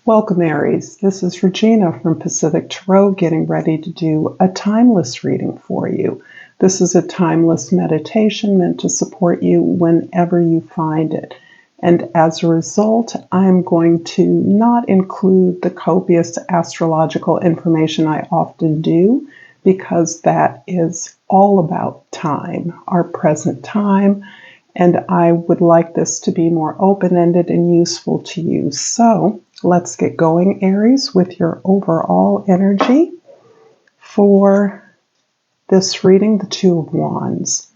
Welcome, Aries. This is Regina from Pacific Tarot getting ready to do a timeless reading for you. This is a timeless meditation meant to support you whenever you find it. And as a result, I'm going to not include the copious astrological information I often do, because that is all about time, our present time, and I would like this to be more open-ended and useful to you. So let's get going, Aries, with your overall energy for this reading, the Two of Wands.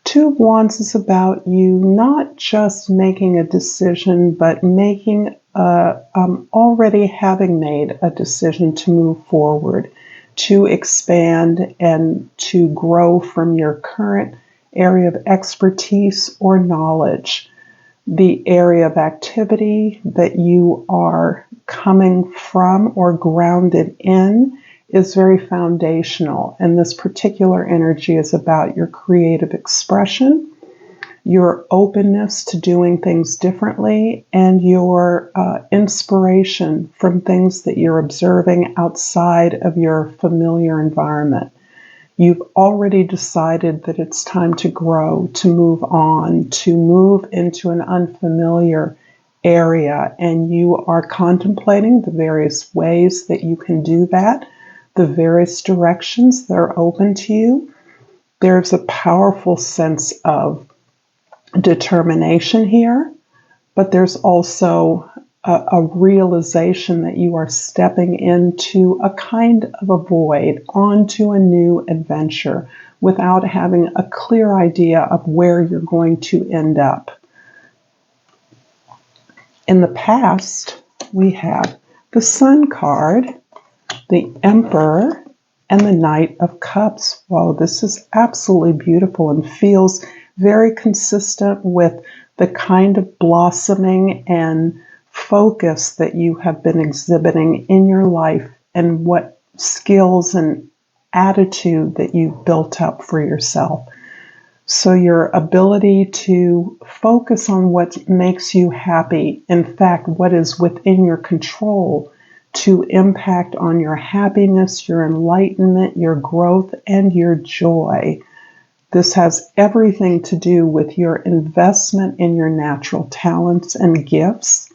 Two of Wands is about you not just making a decision, but making already having made a decision to move forward, to expand and to grow from your current area of expertise or knowledge. The area of activity that you are coming from or grounded in is very foundational. And this particular energy is about your creative expression, your openness to doing things differently, and your inspiration from things that you're observing outside of your familiar environment. You've already decided that it's time to grow, to move on, to move into an unfamiliar area, and you are contemplating the various ways that you can do that, the various directions that are open to you. There's a powerful sense of determination here, but there's also a realization that you are stepping into a kind of a void, onto a new adventure, without having a clear idea of where you're going to end up. In the past, we have the Sun card, the Emperor, and the Knight of Cups. Wow, this is absolutely beautiful and feels very consistent with the kind of blossoming and focus that you have been exhibiting in your life and what skills and attitude that you've built up for yourself. So your ability to focus on what makes you happy, in fact, what is within your control, to impact on your happiness, your enlightenment, your growth, and your joy. This has everything to do with your investment in your natural talents and gifts.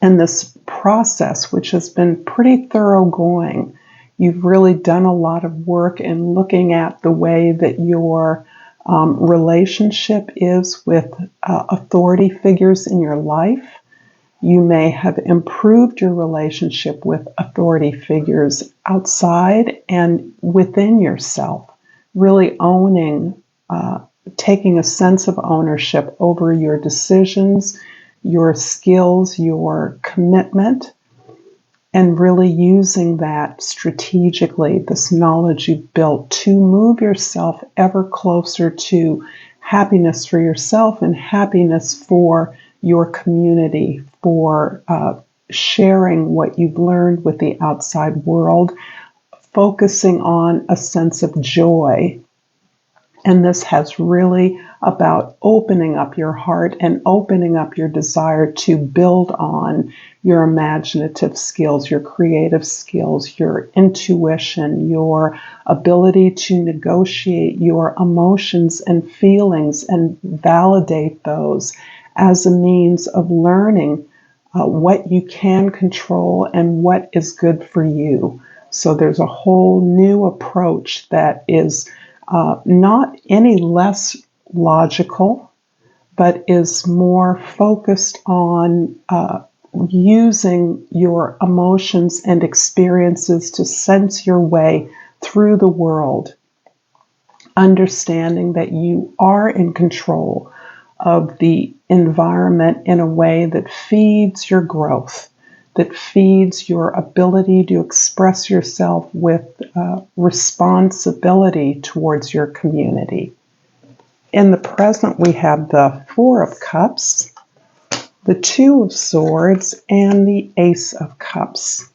And this process, which has been pretty thoroughgoing, you've really done a lot of work in looking at the way that your relationship is with authority figures in your life. You may have improved your relationship with authority figures outside and within yourself, really owning, taking a sense of ownership over your decisions, your skills, your commitment, and really using that strategically, this knowledge you've built to move yourself ever closer to happiness for yourself and happiness for your community, for sharing what you've learned with the outside world, focusing on a sense of joy. And this has really about opening up your heart and opening up your desire to build on your imaginative skills, your creative skills, your intuition, your ability to negotiate your emotions and feelings and validate those as a means of learning what you can control and what is good for you. So there's a whole new approach that is not any less logical, but is more focused on using your emotions and experiences to sense your way through the world, understanding that you are in control of the environment in a way that feeds your growth, that feeds your ability to express yourself with responsibility towards your community. In the present, we have the Four of Cups, the Two of Swords, and the Ace of Cups.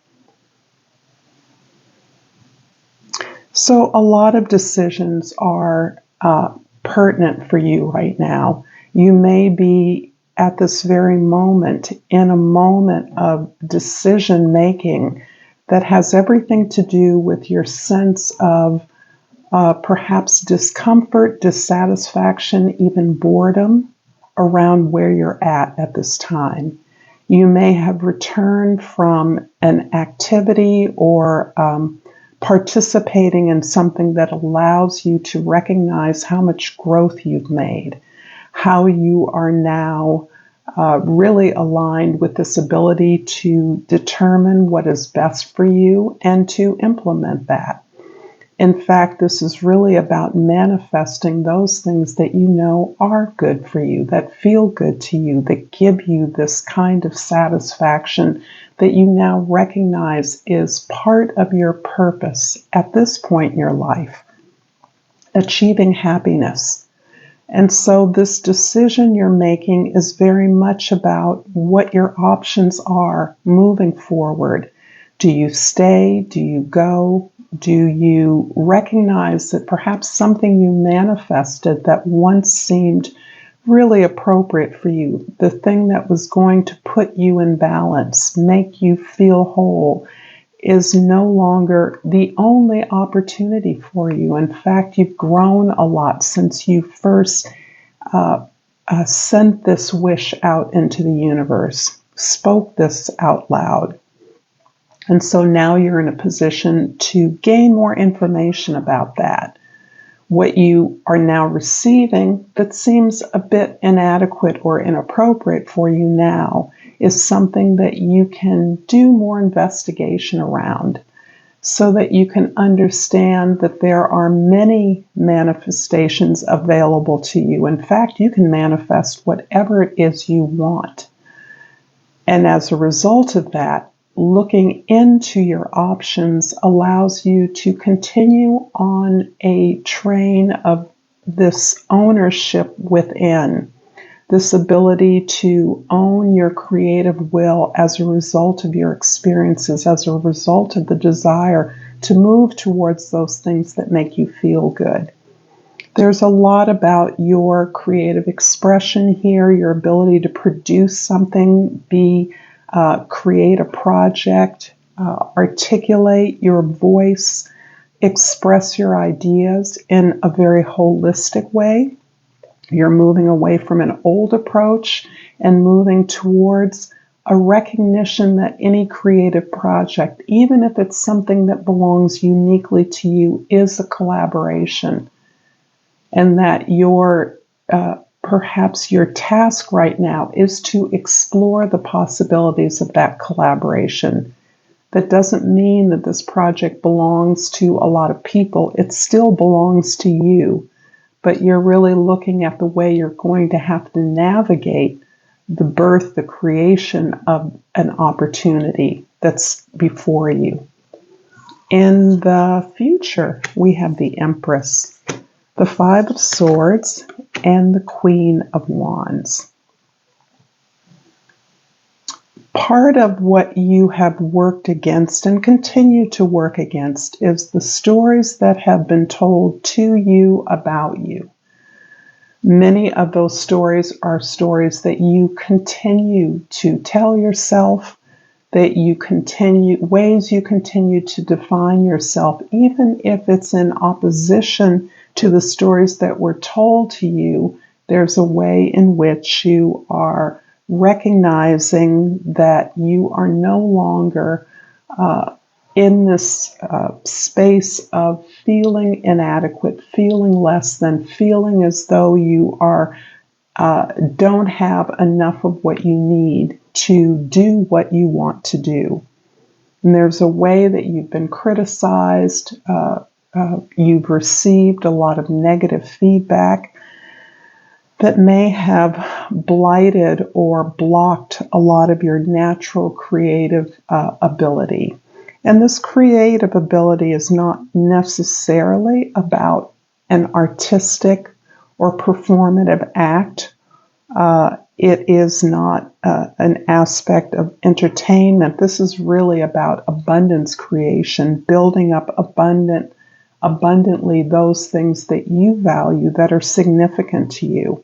So a lot of decisions are pertinent for you right now. You may be at this very moment in a moment of decision making that has everything to do with your sense of perhaps discomfort, dissatisfaction, even boredom around where you're at this time. You may have returned from an activity or participating in something that allows you to recognize how much growth you've made, how you are now really aligned with this ability to determine what is best for you and to implement that. In fact, this is really about manifesting those things that you know are good for you, that feel good to you, that give you this kind of satisfaction that you now recognize is part of your purpose at this point in your life, achieving happiness. And so this decision you're making is very much about what your options are moving forward. Do you stay? Do you go? Do you recognize that perhaps something you manifested that once seemed really appropriate for you, the thing that was going to put you in balance, make you feel whole, is no longer the only opportunity for you? In fact, you've grown a lot since you first sent this wish out into the universe, spoke this out loud. And so now you're in a position to gain more information about that. What you are now receiving that seems a bit inadequate or inappropriate for you now is something that you can do more investigation around so that you can understand that there are many manifestations available to you. In fact, you can manifest whatever it is you want. And as a result of that, looking into your options allows you to continue on a train of this ownership within, this ability to own your creative will as a result of your experiences, as a result of the desire to move towards those things that make you feel good. There's a lot about your creative expression here, your ability to produce something, create a project, articulate your voice, express your ideas in a very holistic way. You're moving away from an old approach and moving towards a recognition that any creative project, even if it's something that belongs uniquely to you, is a collaboration. And that perhaps your task right now is to explore the possibilities of that collaboration. That doesn't mean that this project belongs to a lot of people. It still belongs to you, but you're really looking at the way you're going to have to navigate the birth, the creation of an opportunity that's before you. In the future, we have the Empress, the Five of Swords, and the Queen of Wands. Part of what you have worked against and continue to work against is the stories that have been told to you about you. Many of those stories are stories that you continue to tell yourself, ways you continue to define yourself, even if it's in opposition to the stories that were told to you. There's a way in which you are recognizing that you are no longer in this space of feeling inadequate, feeling less than, feeling as though you don't have enough of what you need to do what you want to do. And there's a way that you've been criticized, you've received a lot of negative feedback that may have blighted or blocked a lot of your natural creative ability. And this creative ability is not necessarily about an artistic or performative act. It is not an aspect of entertainment. This is really about abundance creation, building up abundantly those things that you value that are significant to you.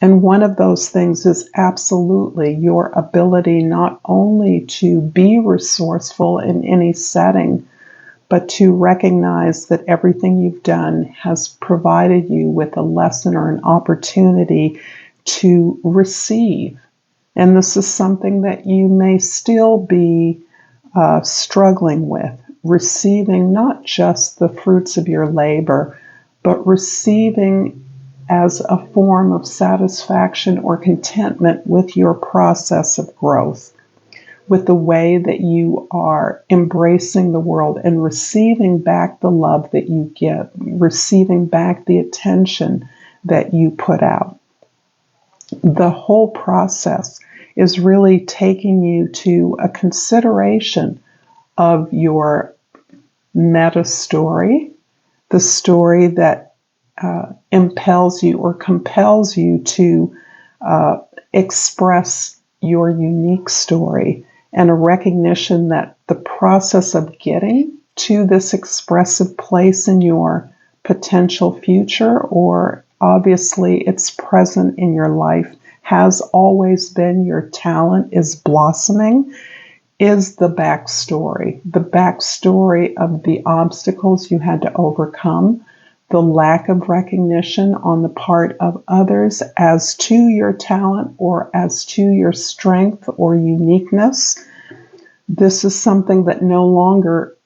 And one of those things is absolutely your ability not only to be resourceful in any setting, but to recognize that everything you've done has provided you with a lesson or an opportunity to receive. And this is something that you may still be struggling with, receiving not just the fruits of your labor, but receiving as a form of satisfaction or contentment with your process of growth, with the way that you are embracing the world and receiving back the love that you get, receiving back the attention that you put out. The whole process is really taking you to a consideration of your meta story, the story that impels you or compels you to express your unique story, and a recognition that the process of getting to this expressive place in your potential future, or obviously it's present in your life, has always been your talent, is blossoming, is the backstory of the obstacles you had to overcome, the lack of recognition on the part of others as to your talent or as to your strength or uniqueness. This is something that no longer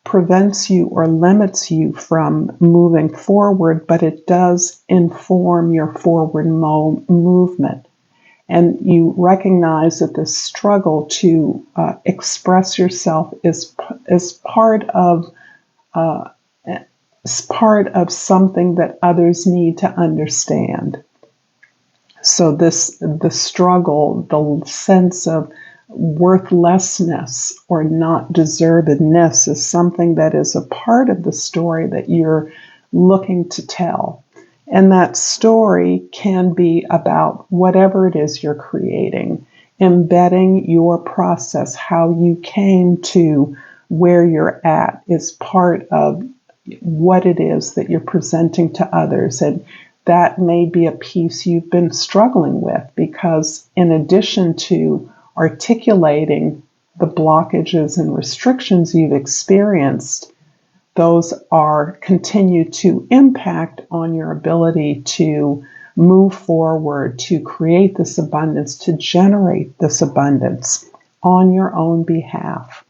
prevents you or limits you from moving forward, but it does inform your forward movement. And you recognize that the struggle to express yourself is part of something that others need to understand. So the struggle, the sense of worthlessness or not deservedness, is something that is a part of the story that you're looking to tell. And that story can be about whatever it is you're creating, embedding your process, how you came to where you're at, is part of what it is that you're presenting to others. And that may be a piece you've been struggling with, because in addition to articulating the blockages and restrictions you've experienced, those continue to impact on your ability to move forward, to create this abundance, to generate this abundance on your own behalf.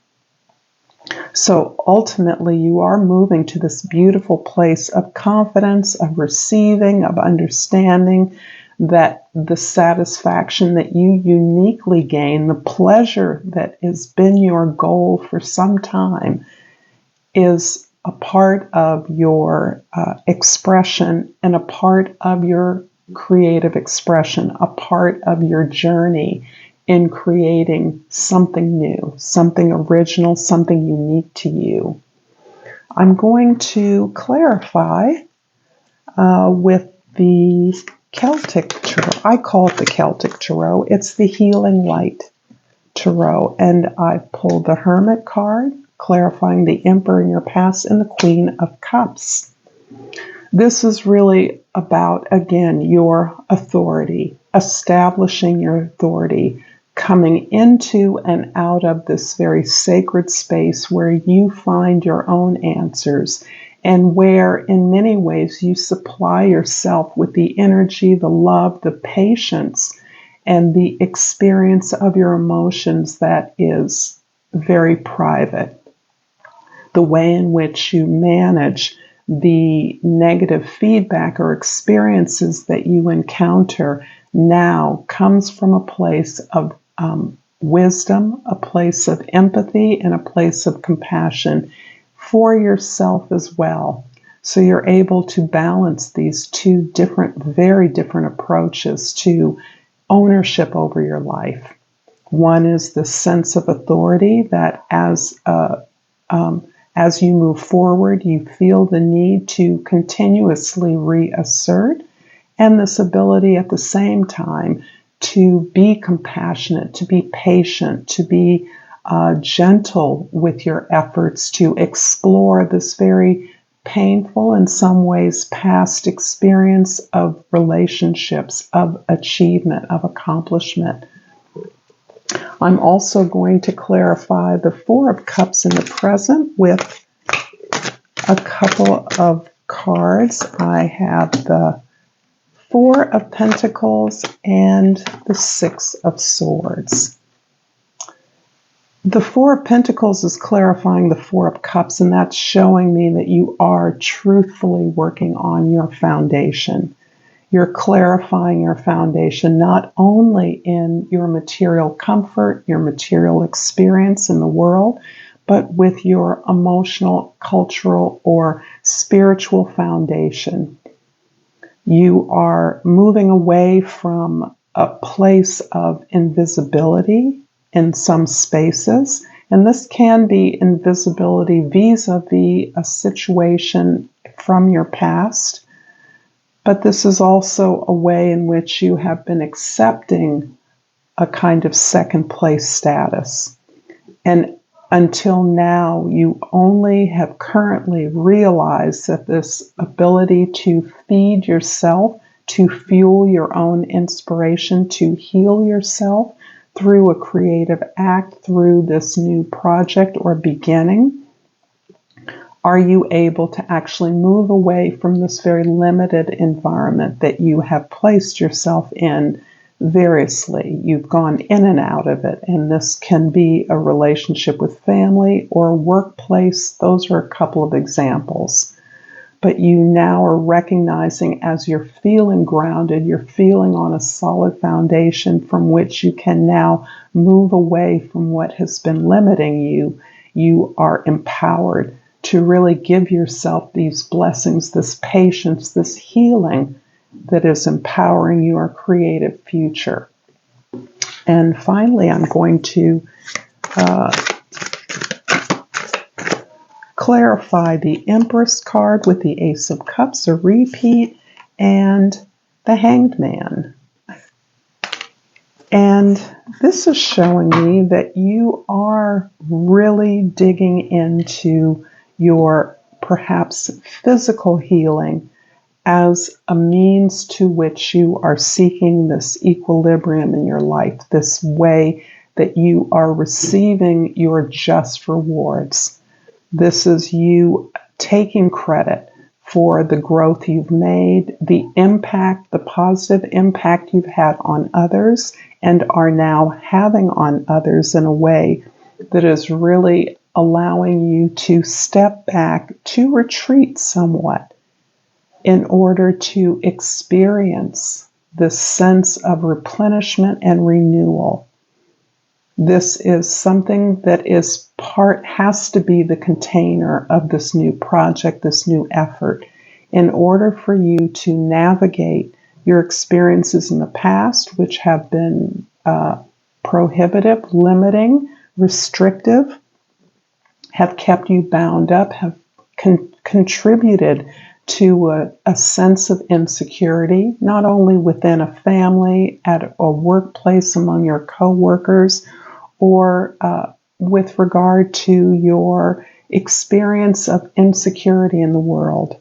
So ultimately, you are moving to this beautiful place of confidence, of receiving, of understanding that the satisfaction that you uniquely gain, the pleasure that has been your goal for some time, is a part of your expression and a part of your creative expression, a part of your journey in creating something new, something original, something unique to you. I'm going to clarify with the Celtic Tarot. I call it the Celtic Tarot. It's the Healing Light Tarot. And I pulled the Hermit card, clarifying the Emperor in your past, and the Queen of Cups. This is really about, again, your authority, establishing your authority, coming into and out of this very sacred space where you find your own answers, and where in many ways you supply yourself with the energy, the love, the patience, and the experience of your emotions that is very private. The way in which you manage the negative feedback or experiences that you encounter now comes from a place of wisdom, a place of empathy, and a place of compassion for yourself as well. So you're able to balance these two different, very different approaches to ownership over your life. One is the sense of authority that as you move forward, you feel the need to continuously reassert, and this ability at the same time to be compassionate, to be patient, to be gentle with your efforts to explore this very painful, in some ways past experience of relationships, of achievement, of accomplishment. I'm also going to clarify the Four of Cups in the present with a couple of cards. I have the Four of Pentacles and the Six of Swords. The Four of Pentacles is clarifying the Four of Cups, and that's showing me that you are truthfully working on your foundation. You're clarifying your foundation not only in your material comfort, your material experience in the world, but with your emotional, cultural, or spiritual foundation. You are moving away from a place of invisibility in some spaces, and this can be invisibility vis-a-vis a situation from your past, but this is also a way in which you have been accepting a kind of second place status. And until now, you only have currently realized that this ability to feed yourself, to fuel your own inspiration, to heal yourself through a creative act, through this new project or beginning, are you able to actually move away from this very limited environment that you have placed yourself in variously? You've gone in and out of it, and this can be a relationship with family or workplace. Those are a couple of examples. But you now are recognizing, as you're feeling grounded, you're feeling on a solid foundation from which you can now move away from what has been limiting you. You are empowered to really give yourself these blessings, this patience, this healing that is empowering your creative future. And finally, I'm going to clarify the Empress card with the Ace of Cups, a repeat, and the Hanged Man. And this is showing me that you are really digging into your perhaps physical healing as a means to which you are seeking this equilibrium in your life, this way that you are receiving your just rewards. This is you taking credit for the growth you've made, the impact, the positive impact you've had on others and are now having on others in a way that is really allowing you to step back, to retreat somewhat in order to experience this sense of replenishment and renewal. This is something that has to be the container of this new project, this new effort, in order for you to navigate your experiences in the past, which have been prohibitive, limiting, restrictive, have kept you bound up, have contributed to a sense of insecurity, not only within a family, at a workplace, among your coworkers, or with regard to your experience of insecurity in the world,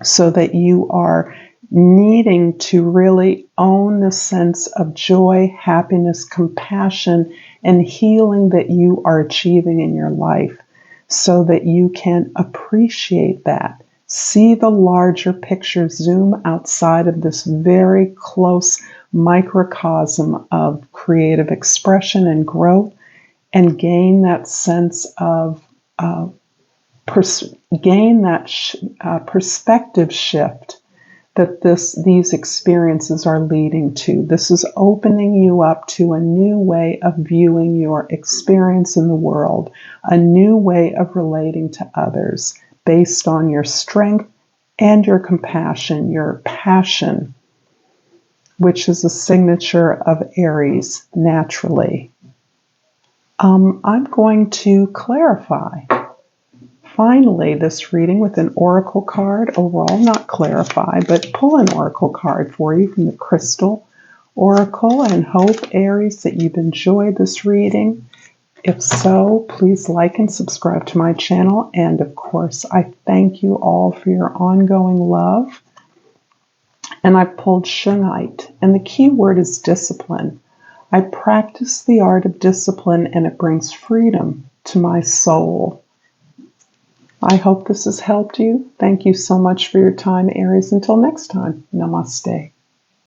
so that you are needing to really own the sense of joy, happiness, compassion, and healing that you are achieving in your life, so that you can appreciate that. See the larger picture, zoom outside of this very close microcosm of creative expression and growth, and gain that sense of perspective shift that these experiences are leading to. This is opening you up to a new way of viewing your experience in the world, a new way of relating to others based on your strength and your compassion, your passion, which is a signature of Aries naturally. I'm going to clarify, finally, this reading with an oracle card. Overall, not clarify, but pull an oracle card for you from the Crystal Oracle, and hope, Aries, that you've enjoyed this reading. If so, please like and subscribe to my channel. And of course, I thank you all for your ongoing love. And I've pulled Shungite, and the key word is discipline. I practice the art of discipline, and it brings freedom to my soul. I hope this has helped you. Thank you so much for your time, Aries. Until next time, namaste.